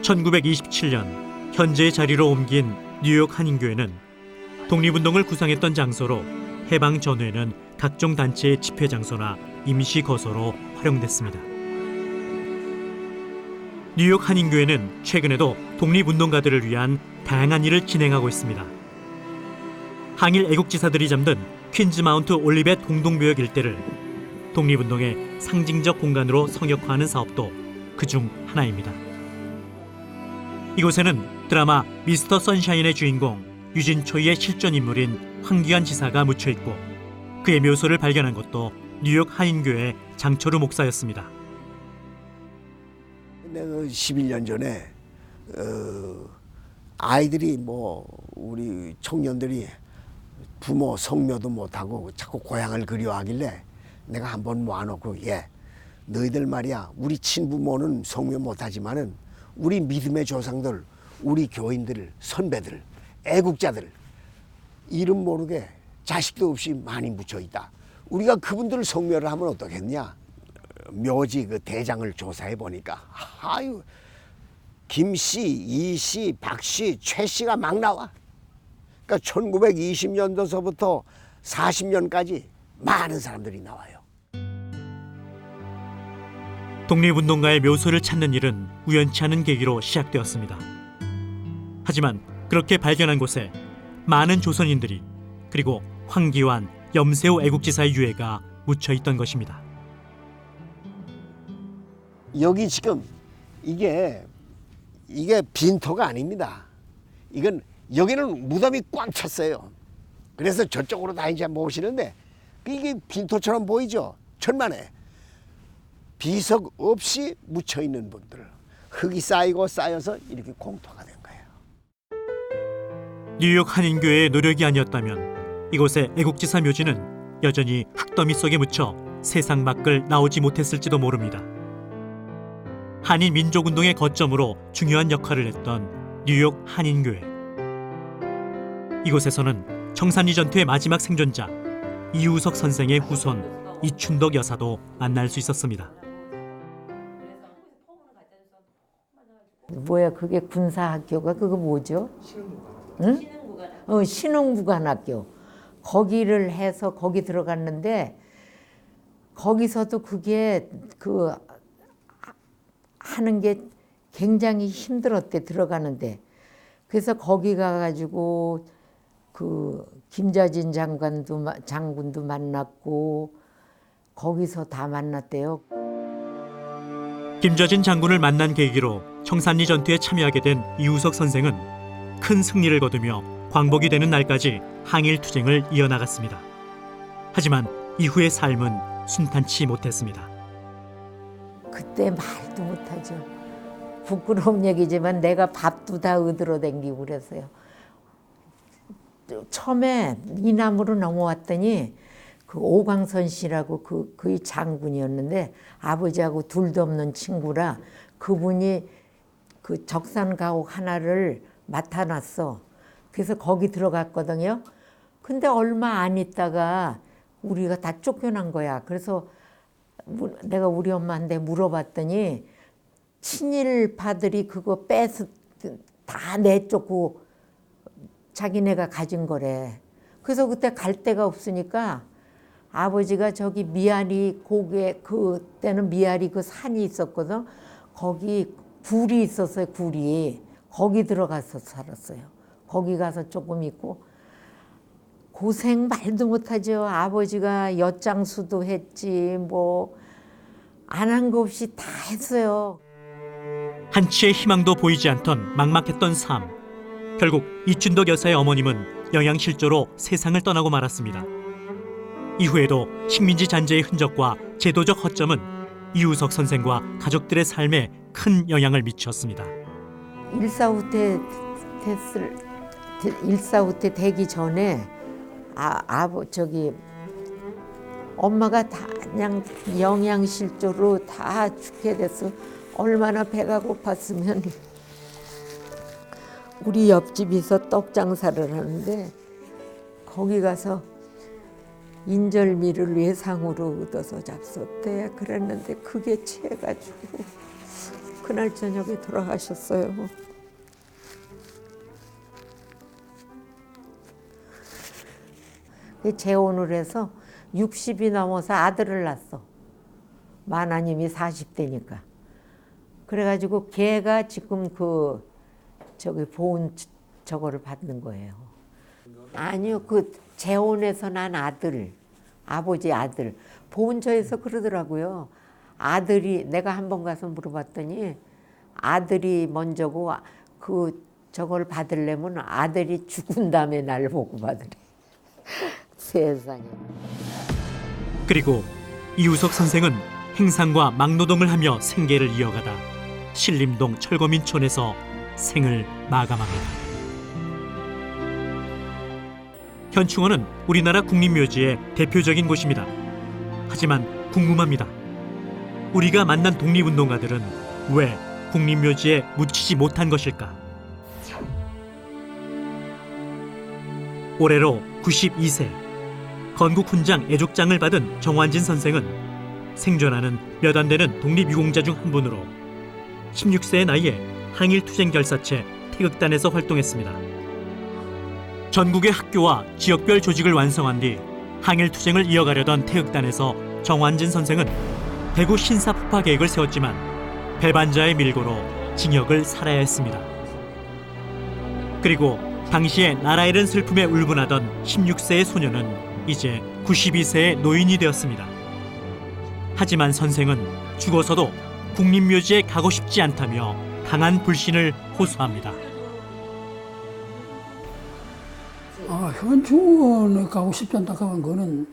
1927년 현재의 자리로 옮긴 뉴욕 한인교회는 독립운동을 구상했던 장소로 해방 전후에는 각종 단체의 집회 장소나 임시 거소로 활용됐습니다. 뉴욕 한인교회는 최근에도 독립운동가들을 위한 다양한 일을 진행하고 있습니다. 항일 애국지사들이 잠든 퀸즈 마운트 올리벳 공동묘역 일대를 독립운동의 상징적 공간으로 성역화하는 사업도 그중 하나입니다. 이곳에는 드라마 미스터 선샤인의 주인공 유진초이의 실존 인물인 황기안 지사가 묻혀 있고 그의 묘소를 발견한 것도 뉴욕 한인교회 장철우 목사였습니다. 내가 11년 전에 아이들이 우리 청년들이 부모 성묘도 못하고 자꾸 고향을 그리워하길래 내가 한번 모아놓고 너희들 말이야 우리 친부모는 성묘 못하지만은 우리 믿음의 조상들 우리 교인들 선배들 애국자들 이름 모르게 자식도 없이 많이 묻혀있다. 우리가 그분들 성묘를 하면 어떻겠냐. 묘지 그 대장을 조사해 보니까 아유 김씨, 이씨, 박씨, 최씨가 막 나와. 그러니까 1920년도서부터 40년까지 많은 사람들이 나와요. 독립운동가의 묘소를 찾는 일은 우연치 않은 계기로 시작되었습니다. 하지만 그렇게 발견한 곳에 많은 조선인들이 그리고 황기환, 염세호 애국지사의 유해가 묻혀 있던 것입니다. 여기 지금 이게 빈토가 아닙니다. 이건 여기는 무덤이 꽉 찼어요. 그래서 저쪽으로 다 이제 모시는데 이게 빈토처럼 보이죠. 천만에 비석 없이 묻혀 있는 분들 흙이 쌓여서 이렇게 공터가 된 거예요. 뉴욕 한인교회의 노력이 아니었다면 이곳의 애국지사 묘지는 여전히 흙더미 속에 묻혀 세상 밖을 나오지 못했을지도 모릅니다. 한인 민족운동의 거점으로 중요한 역할을 했던 뉴욕 한인교회. 이곳에서는 청산리 전투의 마지막 생존자 이우석 선생의 후손 이춘덕 여사도 만날 수 있었습니다. 뭐야 그게 군사학교가 그거 뭐죠? 응? 신흥무관학교. 거기를 해서 거기 들어갔는데 거기서도 그게 하는 게 굉장히 힘들었대 들어가는데. 그래서 거기 가가지고 김자진 장군도 만났고 거기서 다 만났대요. 김자진 장군을 만난 계기로 청산리 전투에 참여하게 된 이우석 선생은 큰 승리를 거두며 광복이 되는 날까지 항일 투쟁을 이어나갔습니다. 하지만 이후의 삶은 순탄치 못했습니다. 그때 말도 못하죠. 부끄러운 얘기지만 내가 밥도 다 얻으러 댕기고 그랬어요. 처음에 이남으로 넘어왔더니 그 오광선 씨라고 그 장군이었는데 아버지하고 둘도 없는 친구라 그분이 그 적산가옥 하나를 맡아놨어. 그래서 거기 들어갔거든요. 근데 얼마 안 있다가 우리가 다 쫓겨난 거야. 그래서 내가 우리 엄마한테 물어봤더니 친일파들이 그거 빼서 다 내쫓고 자기네가 가진 거래. 그래서 그때 갈 데가 없으니까 아버지가 저기 미아리 고개 그때는 미아리 그 산이 있었거든. 거기 굴이 있었어요. 굴이. 거기 들어가서 살았어요. 거기 가서 조금 있고 고생 말도 못하죠. 아버지가 엿장수도 했지 뭐 안 한 거 없이 다 했어요. 한치의 희망도 보이지 않던 막막했던 삶. 결국 이춘덕 여사의 어머님은 영양실조로 세상을 떠나고 말았습니다. 이후에도 식민지 잔재의 흔적과 제도적 허점은 이우석 선생과 가족들의 삶에 큰 영향을 미쳤습니다. 일사후퇴 되기 전에 엄마가 다 그냥 영양실조로 다 죽게 됐어. 얼마나 배가 고팠으면 우리 옆집에서 떡 장사를 하는데 거기 가서 인절미를 외상으로 얻어서 잡섰대. 그랬는데 그게 취해가지고 그날 저녁에 돌아가셨어요. 재혼을 해서 60이 넘어서 아들을 낳았어. 마나님이 40대니까. 그래가지고 걔가 지금 보온 저거를 받는 거예요. 아니요, 재혼해서 난 아들, 아버지 아들. 보훈처에서 그러더라고요. 아들이, 내가 한 번 가서 물어봤더니 아들이 먼저고 저걸 받으려면 아들이 죽은 다음에 날 보고 받으래. 세상에. 그리고 이우석 선생은 행상과 막노동을 하며 생계를 이어가다 신림동 철거민촌에서 생을 마감합니다. 현충원은 우리나라 국립묘지의 대표적인 곳입니다. 하지만 궁금합니다. 우리가 만난 독립운동가들은 왜 국립묘지에 묻히지 못한 것일까? 올해로 92세, 건국훈장 애족장을 받은 정환진 선생은 생존하는 몇 안 되는 독립유공자 중 한 분으로 16세의 나이에 항일투쟁결사체 태극단에서 활동했습니다. 전국의 학교와 지역별 조직을 완성한 뒤 항일투쟁을 이어가려던 태극단에서 정환진 선생은 대구 신사폭파 계획을 세웠지만 배반자의 밀고로 징역을 살아야 했습니다. 그리고 당시에 나라 잃은 슬픔에 울분하던 16세의 소녀는 이제 92세의 노인이 되었습니다. 하지만 선생은 죽어서도 국립묘지에 가고 싶지 않다며 강한 불신을 호소합니다. 현충원에 가고 싶지 않다고 한 거는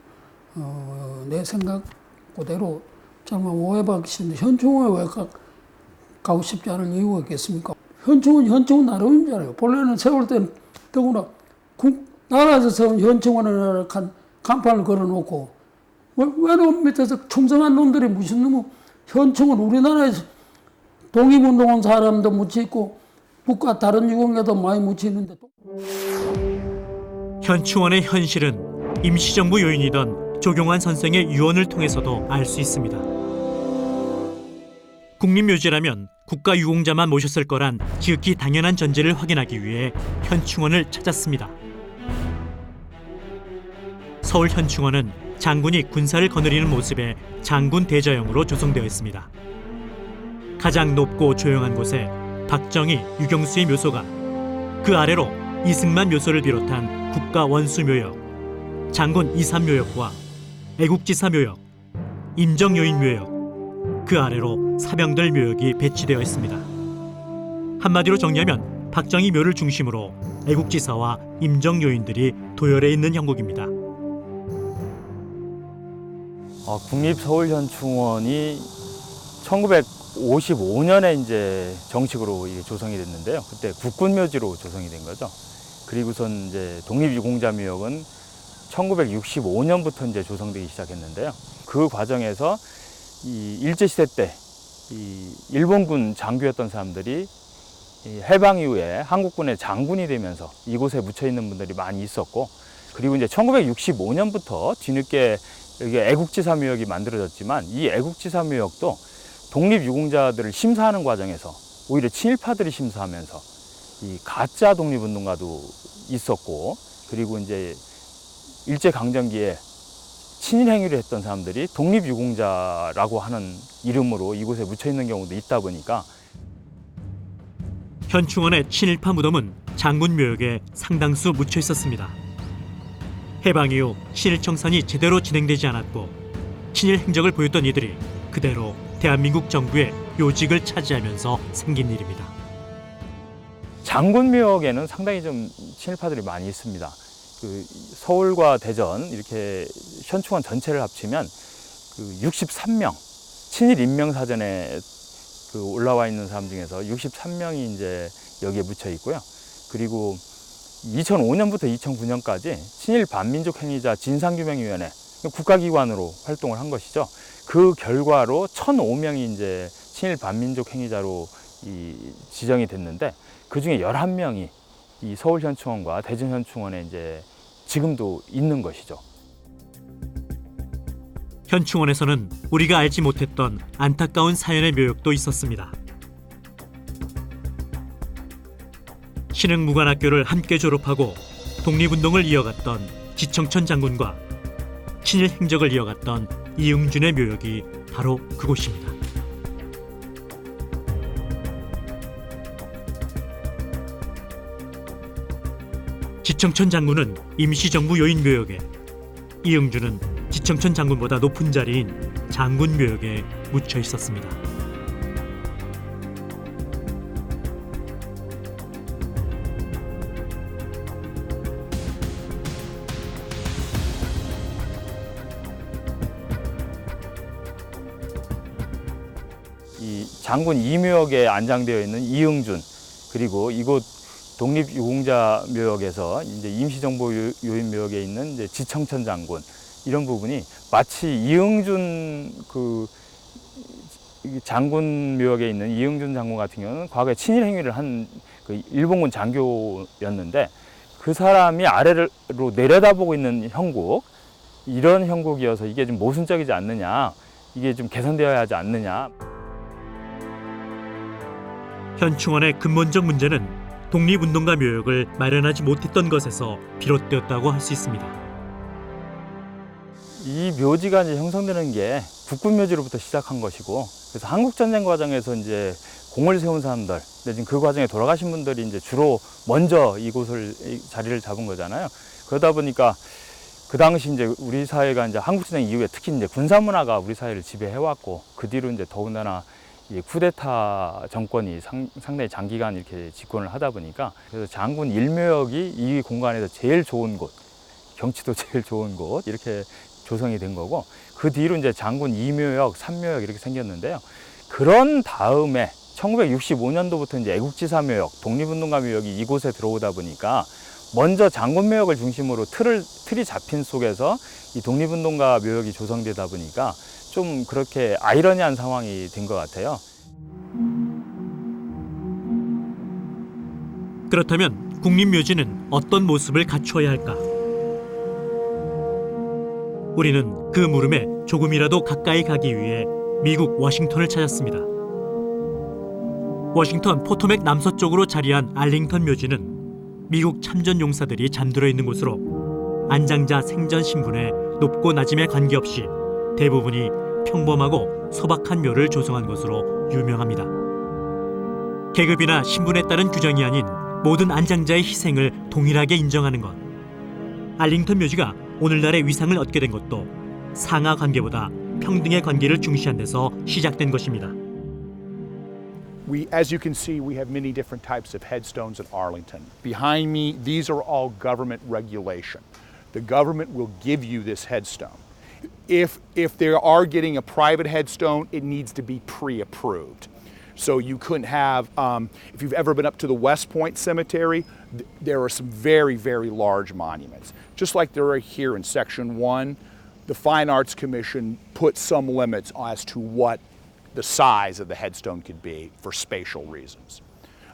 내 생각 그대로 정말 오해받기 싫은데 현충원에 왜 가고 싶지 않을 이유가 있겠습니까? 현충원 나름이잖아요. 본래는 세울 때는 더구나 나라에서 세운 현충원에 간판을 걸어놓고 외로운 밑에서 충성한 놈들이 무슨 놈의 현충원 우리나라에서 독립운동한 사람도 묻혀있고 북과 다른 유공자도 많이 묻혀있는데 현충원의 현실은 임시정부 요인이던 조경환 선생의 유언을 통해서도 알 수 있습니다. 국립묘지라면 국가유공자만 모셨을 거란 지극히 당연한 전제를 확인하기 위해 현충원을 찾았습니다. 서울 현충원은 장군이 군사를 거느리는 모습의 장군 대자형으로 조성되어 있습니다. 가장 높고 조용한 곳에 박정희, 유경수의 묘소가, 그 아래로 이승만 묘소를 비롯한 국가 원수묘역, 장군 이삼묘역과 애국지사 묘역, 임정요인 묘역, 그 아래로 사병들 묘역이 배치되어 있습니다. 한마디로 정리하면 박정희 묘를 중심으로 애국지사와 임정요인들이 도열해 있는 형국입니다. 국립서울현충원이 1955년에 이제 정식으로 조성이 됐는데요. 그때 국군묘지로 조성이 된 거죠. 그리고선 이제 독립유공자묘역은 1965년부터 이제 조성되기 시작했는데요. 그 과정에서 이 일제시대 때 이 일본군 장교였던 사람들이 해방 이후에 한국군의 장군이 되면서 이곳에 묻혀 있는 분들이 많이 있었고, 그리고 이제 1965년부터 뒤늦게 여기 애국지사묘역이 만들어졌지만 이 애국지사묘역도 독립유공자들을 심사하는 과정에서 오히려 친일파들이 심사하면서 이 가짜 독립운동가도 있었고, 그리고 이제 일제강점기에 친일 행위를 했던 사람들이 독립유공자라고 하는 이름으로 이곳에 묻혀 있는 경우도 있다 보니까 현충원의 친일파 무덤은 장군묘역에 상당수 묻혀 있었습니다. 해방 이후 친일 청산이 제대로 진행되지 않았고 친일 행적을 보였던 이들이 그대로 대한민국 정부의 요직을 차지하면서 생긴 일입니다. 장군묘역에는 상당히 좀 친일파들이 많이 있습니다. 그 서울과 대전 이렇게 현충원 전체를 합치면 그 63명 친일 인명사전에 그 올라와 있는 사람 중에서 63명이 이제 여기에 묻혀 있고요. 그리고 2005년부터 2009년까지 친일 반민족 행위자 진상규명위원회 국가기관으로 활동을 한 것이죠. 그 결과로 1,005명이 이제 친일 반민족 행위자로 지정이 됐는데 그 중에 11명이 이 서울현충원과 대전현충원에 이제 지금도 있는 것이죠. 현충원에서는 우리가 알지 못했던 안타까운 사연의 묘역도 있었습니다. 신흥무관학교를 함께 졸업하고 독립운동을 이어갔던 지청천 장군과 친일 행적을 이어갔던 이응준의 묘역이 바로 그곳입니다. 지청천 장군은 임시정부 요인 묘역에, 이응준은 지청천 장군보다 높은 자리인 장군 묘역에 묻혀 있었습니다. 이 장군 이묘역에 안장되어 있는 이응준, 그리고 이곳 독립유공자 묘역에서 이제 임시정보 요인묘역에 있는 이제 지청천 장군, 이런 부분이 마치 이응준 그 장군 묘역에 있는 이응준 장군 같은 경우는 과거에 친일 행위를 한 그 일본군 장교였는데, 그 사람이 아래로 내려다보고 있는 형국, 이런 형국이어서 이게 좀 모순적이지 않느냐, 이게 좀 개선되어야 하지 않느냐. 현충원의 근본적 문제는 독립운동가 묘역을 마련하지 못했던 것에서 비롯되었다고 할 수 있습니다. 이 묘지가 이제 형성되는 게 국군 묘지로부터 시작한 것이고, 그래서 한국전쟁 과정에서 이제 공을 세운 사람들, 근데 지금 그 과정에 돌아가신 분들이 이제 주로 먼저 이곳을 자리를 잡은 거잖아요. 그러다 보니까 그 당시 이제 우리 사회가 이제 한국전쟁 이후에 특히 이제 군사 문화가 우리 사회를 지배해왔고, 그 뒤로 이제 더군다나 이 쿠데타 정권이 상당히 장기간 이렇게 집권을 하다 보니까, 그래서 장군 일묘역이 이 공간에서 제일 좋은 곳, 경치도 제일 좋은 곳, 이렇게 조성이 된 거고, 그 뒤로 이제 장군 2묘역, 3묘역 이렇게 생겼는데요. 그런 다음에 1965년도부터 이제 애국지사 묘역, 독립운동가 묘역이 이곳에 들어오다 보니까 먼저 장군 묘역을 중심으로 틀이 잡힌 속에서 이 독립운동가 묘역이 조성되다 보니까 좀 그렇게 아이러니한 상황이 된 것 같아요. 그렇다면 국립묘지는 어떤 모습을 갖추어야 할까? 우리는 그 물음에 조금이라도 가까이 가기 위해 미국 워싱턴을 찾았습니다. 워싱턴 포토맥 남서쪽으로 자리한 알링턴 묘지는 미국 참전 용사들이 잠들어 있는 곳으로 안장자 생전 신분에 높고 낮음에 관계없이 대부분이 평범하고 소박한 묘를 조성한 것으로 유명합니다. 계급이나 신분에 따른 규정이 아닌 모든 안장자의 희생을 동일하게 인정하는 것. 알링턴 묘지가 오늘날의 위상을 얻게 된 것도 상하 관계보다 평등의 관계를 중시한 데서 시작된 것입니다. As you can see, we have many different types of headstones at Arlington. Behind me, these are all government regulation. The government will give you this headstone. If they are getting a private headstone, it needs to be pre-approved. So you couldn't have, if you've ever been up to the West Point Cemetery, there are some very, very large monuments. Just like there are here in Section 1, the Fine Arts Commission put some limits as to what the size of the headstone could be for spatial reasons.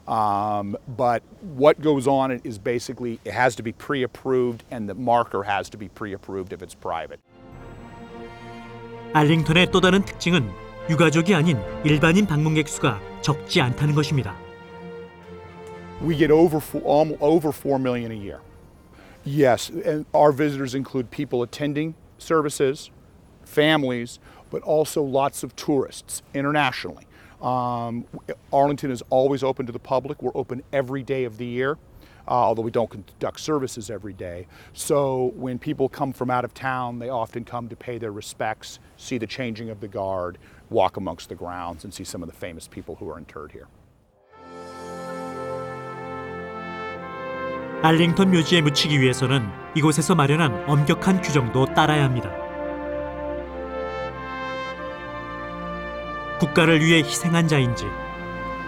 But what goes on is basically it has to be pre-approved and the marker has to be pre-approved if it's private. 알링턴의 또 다른 특징은 유가족이 아닌 일반인 방문객 수가 적지 않다는 것입니다. We get over 4 million a year. Yes, and our visitors include people attending services, families, but also lots of tourists internationally. Arlington is always open to the public. We're open every day of the year, although we don't conduct services every day. So when people come from out of town, they often come to pay their respects, see the changing of the guard, walk amongst the grounds, and see some of the famous people who are interred here. 알링턴 묘지에 묻히기 위해서는 이곳에서 마련한 엄격한 규정도 따라야 합니다. 국가를 위해 희생한 자인지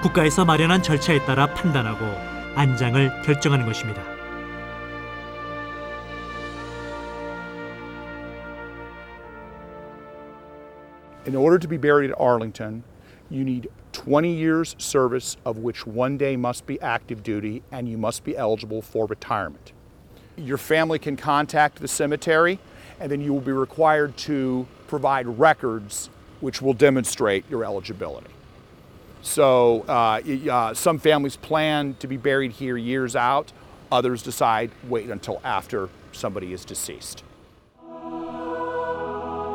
국가에서 마련한 절차에 따라 판단하고 안장을 결정하는 것입니다. In order to be buried at Arlington, you need 20 years service, of which 1 day must be active duty, and you must be eligible for retirement. Your family can contact the cemetery, and then you will be required to provide records which will demonstrate your eligibility. So some families plan to be buried here years out, others decide wait until after somebody is deceased.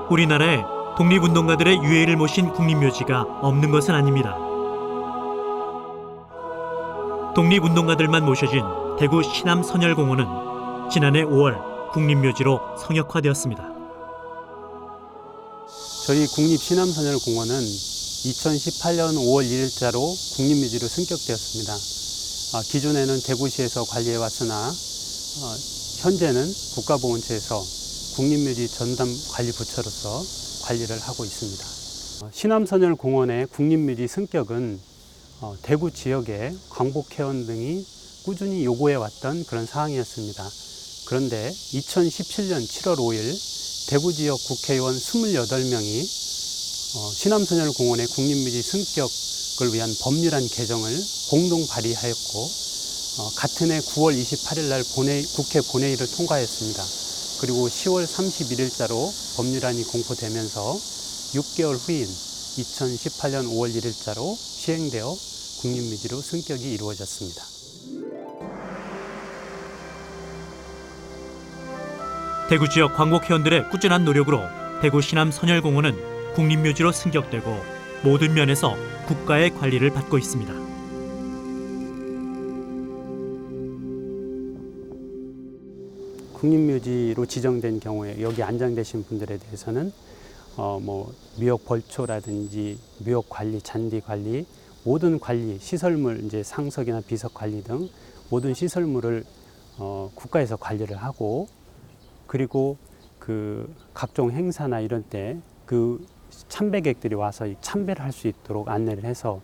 우리나라에 독립운동가들의 유해를 모신 국립묘지가 없는 것은 아닙니다. 독립운동가들만 모셔진 대구 시남선열공원은 지난해 5월 국립묘지로 성역화되었습니다. 저희 국립시남선열공원은 2018년 5월 1일자로 국립묘지로 승격되었습니다. 기존에는 대구시에서 관리해왔으나 현재는 국가보훈처에서 국립묘지 전담관리부처로서 관리를 하고 있습니다. 신암선열공원의 국립묘지 승격은 대구 지역의 광복회원 등이 꾸준히 요구해왔던 그런 사항이었습니다. 그런데 2017년 7월 5일 대구 지역 국회의원 28명이 신암선열공원의 국립묘지 승격을 위한 법률안 개정을 공동 발의하였고 같은 해 9월 28일 날 국회 본회의를 통과했습니다. 그리고 10월 31일자로 법률안이 공포되면서 6개월 후인 2018년 5월 1일자로 시행되어 국립묘지로 승격이 이루어졌습니다. 대구 지역 광복회원들의 꾸준한 노력으로 대구 신암선열공원은 국립묘지로 승격되고 모든 면에서 국가의 관리를 받고 있습니다. 국립묘지로 지정된 경우에 여기 안장되신 분들에 대해서는 묘역 벌초라든지 묘역 관리, 잔디 관리, 모든 관리, 시설물 이제 상석이나 비석 관리 등 모든 시설물을 국가에서 관리를 하고, 그리고 그 각종 행사나 이런 때 그 참배객들이 와서 참배를 할 수 있도록 안내를 해서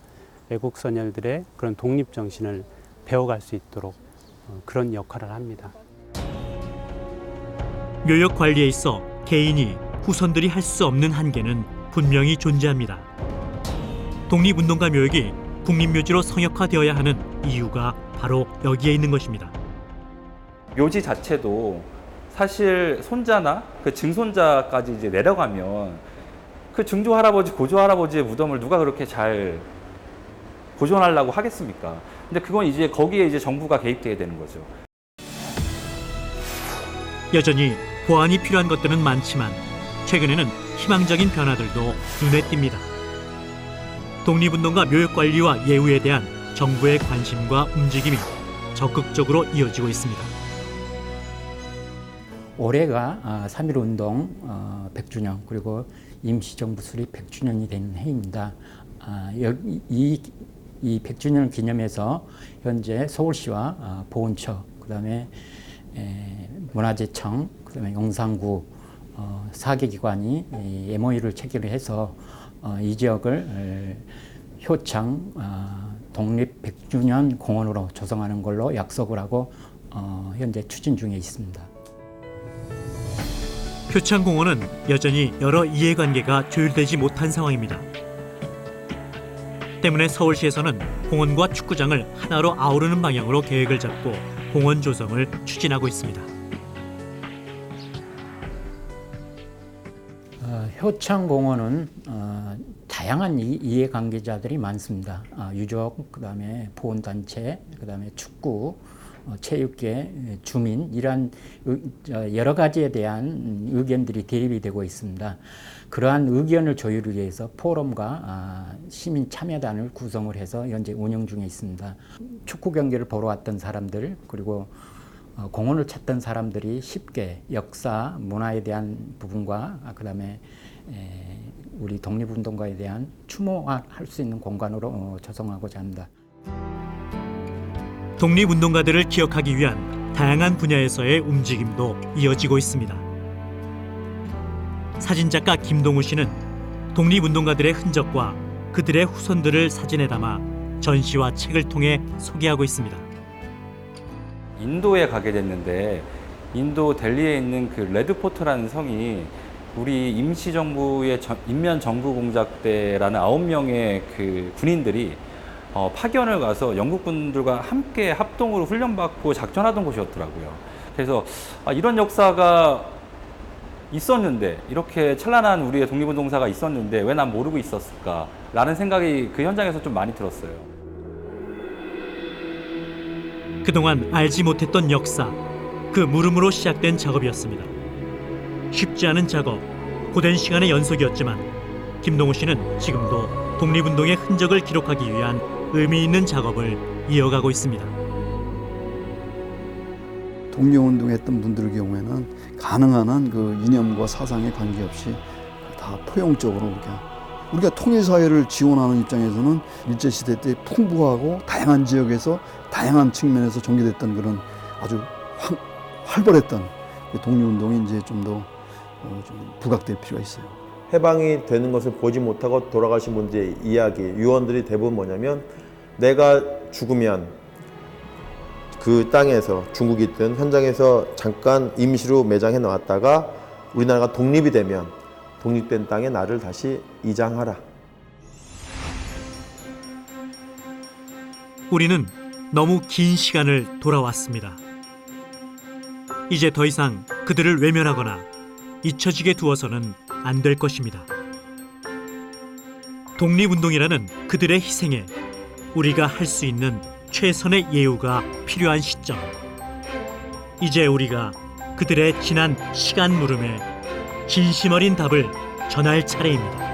애국 선열들의 그런 독립 정신을 배워갈 수 있도록 그런 역할을 합니다. 묘역 관리에 있어 개인이 후손들이 할 수 없는 한계는 분명히 존재합니다. 독립운동가 묘역이 국립묘지로 성역화되어야 하는 이유가 바로 여기에 있는 것입니다. 묘지 자체도 사실 손자나 그 증손자까지 이제 내려가면 그 증조 할아버지, 고조 할아버지의 무덤을 누가 그렇게 잘 보존하려고 하겠습니까? 근데 그건 이제 거기에 이제 정부가 개입되게 되는 거죠. 여전히 보완이 필요한 것들은 많지만 최근에는 희망적인 변화들도 눈에 띕니다. 독립운동가 묘역관리와 예우에 대한 정부의 관심과 움직임이 적극적으로 이어지고 있습니다. 올해가 3.1운동 100주년 그리고 임시정부 수립 100주년이 되는 해입니다. 이 100주년을 기념해서 현재 서울시와 보훈처, 그다음에 문화재청, 그다음에 용산구 4개 기관이 MOU를 체결을 해서 이 지역을 효창 독립 100주년 공원으로 조성하는 걸로 약속을 하고 현재 추진 중에 있습니다. 효창공원은 여전히 여러 이해관계가 조율되지 못한 상황입니다. 때문에 서울시에서는 공원과 축구장을 하나로 아우르는 방향으로 계획을 잡고 공원 조성을 추진하고 있습니다. 효창공원은 다양한 이해관계자들이 많습니다. 유족, 그다음에 보훈단체, 그다음에 축구, 체육계, 주민, 이러한 여러 가지에 대한 의견들이 대립이 되고 있습니다. 그러한 의견을 조율을 위해서 포럼과 시민 참여단을 구성을 해서 현재 운영 중에 있습니다. 축구 경기를 보러 왔던 사람들, 그리고 공원을 찾던 사람들이 쉽게 역사, 문화에 대한 부분과 그다음에 우리 독립운동가에 대한 추모할 수 있는 공간으로 조성하고자 합니다. 독립운동가들을 기억하기 위한 다양한 분야에서의 움직임도 이어지고 있습니다. 사진작가 김동우 씨는 독립운동가들의 흔적과 그들의 후손들을 사진에 담아 전시와 책을 통해 소개하고 있습니다. 인도에 가게 됐는데 인도 델리에 있는 그 레드포트라는 성이 우리 임시정부의 인면 정부 공작 때라는 9명의 그 군인들이 파견을 가서 영국군들과 함께 합동으로 훈련받고 작전하던 곳이었더라고요. 그래서 이런 역사가 있었는데, 이렇게 찬란한 우리의 독립운동사가 있었는데 왜 난 모르고 있었을까라는 생각이 그 현장에서 좀 많이 들었어요. 그동안 알지 못했던 역사, 그 물음으로 시작된 작업이었습니다. 쉽지 않은 작업, 고된 시간의 연속이었지만 김동우 씨는 지금도 독립운동의 흔적을 기록하기 위한 의미 있는 작업을 이어가고 있습니다. 독립운동했던 분들 경우에는 가능한 한 그 이념과 사상에 관계없이 다 포용적으로 우리가 통일사회를 지원하는 입장에서는 일제시대 때 풍부하고 다양한 지역에서 다양한 측면에서 전개됐던 그런 아주 활발했던 독립운동이 이제 좀 더 부각될 필요가 있어요. 해방이 되는 것을 보지 못하고 돌아가신 분들의 이야기, 유언들이 대부분 뭐냐면 내가 죽으면 그 땅에서 중국이든 현장에서 잠깐 임시로 매장해 놨다가 우리나라가 독립이 되면 독립된 땅에 나를 다시 이장하라. 우리는 너무 긴 시간을 돌아왔습니다. 이제 더 이상 그들을 외면하거나 잊혀지게 두어서는 안 될 것입니다. 독립운동이라는 그들의 희생에 우리가 할 수 있는 최선의 예우가 필요한 시점. 이제 우리가 그들의 지난 시간 물음에 진심 어린 답을 전할 차례입니다.